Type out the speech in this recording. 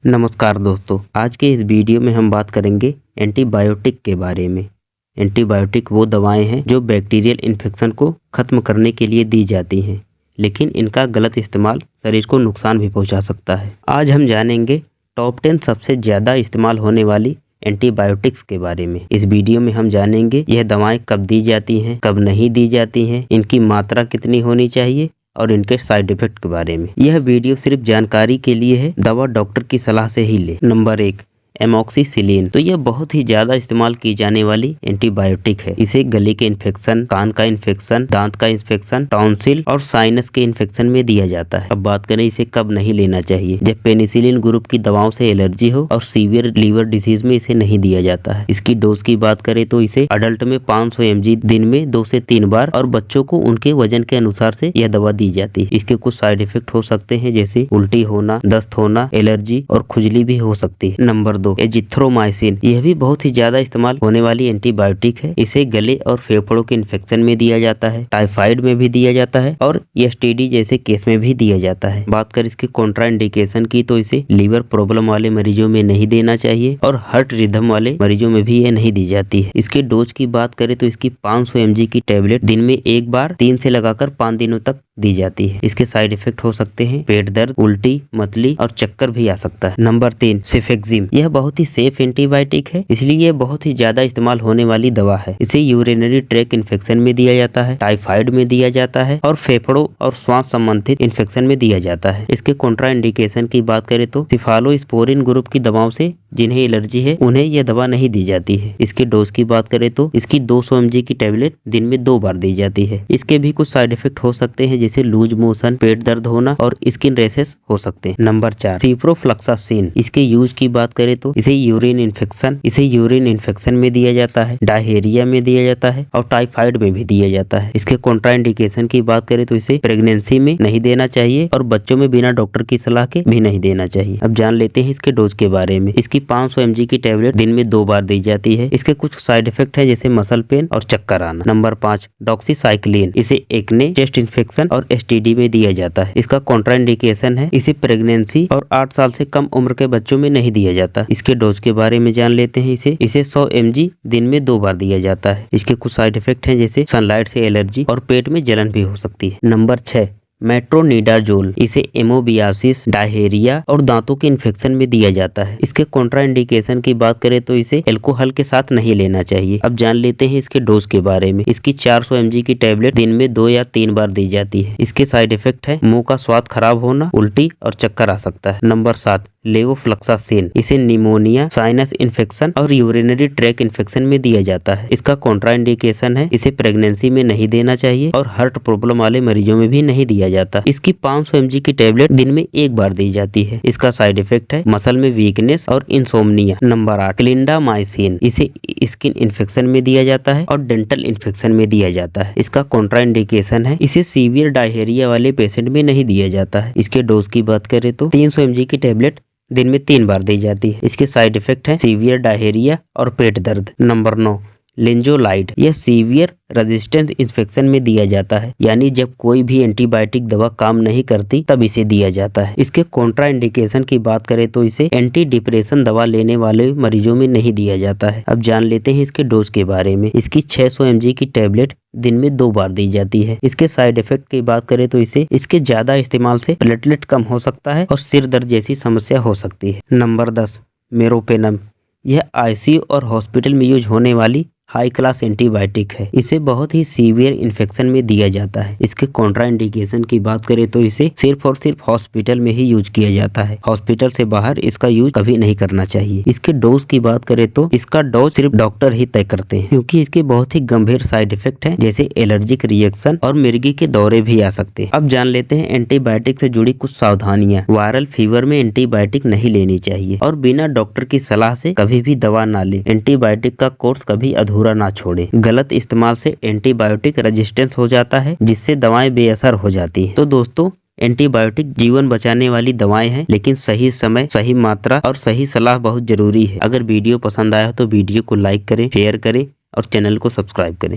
नमस्कार दोस्तों, आज के इस वीडियो में हम बात करेंगे एंटीबायोटिक के बारे में। एंटीबायोटिक वो दवाएं हैं जो बैक्टीरियल इन्फेक्शन को खत्म करने के लिए दी जाती हैं, लेकिन इनका गलत इस्तेमाल शरीर को नुकसान भी पहुंचा सकता है। आज हम जानेंगे टॉप 10 सबसे ज़्यादा इस्तेमाल होने वाली एंटीबायोटिक्स के बारे में। इस वीडियो में हम जानेंगे यह दवाएं कब दी जाती हैं, कब नहीं दी जाती हैं, इनकी मात्रा कितनी होनी चाहिए और इनके साइड इफेक्ट के बारे में। यह वीडियो सिर्फ जानकारी के लिए है, दवा डॉक्टर की सलाह से ही ले। Number 1, amoxicillin. तो यह बहुत ही ज्यादा इस्तेमाल की जाने वाली एंटीबायोटिक है। इसे गले के इन्फेक्शन, कान का इन्फेक्शन, दांत का इन्फेक्शन, टॉन्सिल और साइनस के इन्फेक्शन में दिया जाता है। अब बात करें इसे कब नहीं लेना चाहिए। जब पेनिसिलिन ग्रुप की दवाओं से एलर्जी हो और सीवियर लीवर डिसीज में इसे नहीं दिया जाता है। इसकी डोज की बात करें तो इसे अडल्ट में 500 mg दिन में 2 से 3 बार और बच्चों को उनके वजन के अनुसार से यह दवा दी जाती है। इसके कुछ साइड इफेक्ट हो सकते हैं, जैसे उल्टी होना, दस्त होना, एलर्जी और खुजली भी हो सकती है। Number 2, azithromycin. यह भी बहुत ही ज्यादा इस्तेमाल होने वाली एंटीबायोटिक है। इसे गले और फेफड़ों के इन्फेक्शन में दिया जाता है, टाइफाइड में भी दिया जाता है और एसटीडी जैसे केस में भी दिया जाता है। बात कर इसके कॉन्ट्राइंडिकेशन की तो इसे लीवर प्रॉब्लम वाले मरीजों में नहीं देना चाहिए और हार्ट रिदम वाले मरीजों में भी ये नहीं दी जाती है। इसके डोज की बात करें तो इसकी 500 mg की टेबलेट दिन में एक बार 3 से लगाकर 5 दिनों तक दी जाती है। इसके साइड इफेक्ट हो सकते हैं पेट दर्द, उल्टी, मतली और चक्कर भी आ सकता है। नंबर 3, सेफेक्सिम। यह बहुत ही सेफ एंटीबायोटिक है, इसलिए यह बहुत ही ज्यादा इस्तेमाल होने वाली दवा है। इसे यूरिनरी ट्रैक इन्फेक्शन में दिया जाता है, टाइफाइड में दिया जाता है और फेफड़ों और श्वास संबंधित इन्फेक्शन में दिया जाता है। इसके कॉन्ट्राइंडिकेशन की बात करें तो सिफालोस्पोरिन ग्रुप की दवाओं से जिन्हें एलर्जी है उन्हें यह दवा नहीं दी जाती है। इसके डोज की बात करें तो इसकी 200 mg की टेबलेट दिन में 2 बार दी जाती है। इसके भी कुछ साइड इफेक्ट हो सकते हैं, जैसे लूज मोशन, पेट दर्द होना और स्किन रैशेस हो सकते हैं। Number 4, ciprofloxacin. इसके यूज की बात करें तो इसे यूरिन इन्फेक्शन में दिया जाता है, डायरिया में दिया जाता है और टाइफाइड में भी दिया जाता है। इसके कॉन्ट्राइंडिकेशन की बात करें तो इसे प्रेगनेंसी में नहीं देना चाहिए और बच्चों में बिना डॉक्टर की सलाह के भी नहीं देना चाहिए। अब जान लेते हैं इसके डोज के बारे में। इसकी 500 mg की टेबलेट दिन में 2 बार दी जाती है। इसके कुछ साइड इफेक्ट है, जैसे मसल पेन और चक्कर आना। Number 5, doxycycline. इसे एक्ने, चेस्ट इन्फेक्शन और एसटीडी में दिया जाता है। इसका कॉन्ट्राइंडिकेशन है, इसे प्रेगनेंसी और 8 साल से कम उम्र के बच्चों में नहीं दिया जाता। इसके डोज के बारे में जान लेते हैं। इसे 100 mg दिन में 2 बार दिया जाता है। इसके कुछ साइड इफेक्ट हैं, जैसे सनलाइट से एलर्जी और पेट में जलन भी हो सकती है। Number 6, metronidazole. इसे एमोबियासिस, डायरिया और दांतों के इन्फेक्शन में दिया जाता है। इसके कॉन्ट्राइंडिकेशन की बात करें तो इसे अल्कोहल के साथ नहीं लेना चाहिए। अब जान लेते हैं इसके डोज के बारे में। इसकी 400 mg की टेबलेट दिन में 2 या 3 बार दी जाती है। इसके साइड इफेक्ट है, मुंह का स्वाद खराब होना, उल्टी और चक्कर आ सकता है। Number 7, levofloxacin. इसे निमोनिया, साइनस इन्फेक्शन और यूरिनरी ट्रैक इन्फेक्शन में दिया जाता है। इसका कॉन्ट्राइंडिकेशन है, इसे प्रेगनेंसी में नहीं देना चाहिए और हार्ट प्रॉब्लम वाले मरीजों में भी नहीं दिया जाता। इसकी 500 mg की टेबलेट दिन में 1 बार दी जाती है। इसका साइड इफेक्ट है, मसल में वीकनेस और इंसोम्निया। Number 8, clindamycin. इसे स्किन इन्फेक्शन में दिया जाता है और डेंटल इन्फेक्शन में दिया जाता है। इसका कॉन्ट्राइंडिकेशन है, इसे सीवियर डायरिया वाले पेशेंट में नहीं दिया जाता है। इसके डोज की बात करें तो 300 mg की टेबलेट दिन में 3 बार दी जाती है। इसके साइड इफेक्ट है, सीवियर डायरिया और पेट दर्द। नंबर 9, लिंजोलाइड। यह सीवियर रेजिस्टेंस इन्फेक्शन में दिया जाता है, यानी जब कोई भी एंटीबायोटिक दवा काम नहीं करती तब इसे दिया जाता है। इसके कॉन्ट्राइंडिकेशन की बात करें तो इसे एंटी डिप्रेशन दवा लेने वाले मरीजों में नहीं दिया जाता है। अब जान लेते हैं इसके डोज के बारे में। इसकी 600 mg की टेबलेट दिन में 2 बार दी जाती है। इसके साइड इफेक्ट की बात करें तो इसके ज्यादा इस्तेमाल से प्लेटलेट कम हो सकता है और सिर दर्द जैसी समस्या हो सकती है। Number 10, meropenem. यह आईसीयू और हॉस्पिटल में यूज होने वाली हाई क्लास एंटीबायोटिक है। इसे बहुत ही सीवियर इन्फेक्शन में दिया जाता है। इसके कॉन्ट्राइंडिकेशन की बात करें तो इसे सिर्फ और सिर्फ हॉस्पिटल में ही यूज किया जाता है। हॉस्पिटल से बाहर इसका यूज कभी नहीं करना चाहिए। इसके डोज की बात करें तो इसका डोज सिर्फ डॉक्टर ही तय करते हैं, क्योंकि इसके बहुत ही गंभीर साइड इफेक्ट हैं, जैसे एलर्जिक रिएक्शन और मिर्गी के दौरे भी आ सकते हैं। अब जान लेते हैं एंटीबायोटिक से जुड़ी कुछ सावधानियां। वायरल फीवर में एंटीबायोटिक नहीं लेनी चाहिए और बिना डॉक्टर की सलाह से कभी भी दवा ना ले। एंटीबायोटिक का कोर्स कभी अधूरा ना छोड़े। गलत इस्तेमाल से एंटीबायोटिक रेजिस्टेंस हो जाता है, जिससे दवाएं बेअसर हो जाती हैं। तो दोस्तों, एंटीबायोटिक जीवन बचाने वाली दवाएं हैं, लेकिन सही समय, सही मात्रा और सही सलाह बहुत जरूरी है। अगर वीडियो पसंद आया तो वीडियो को लाइक करें, शेयर करें और चैनल को सब्सक्राइब करें।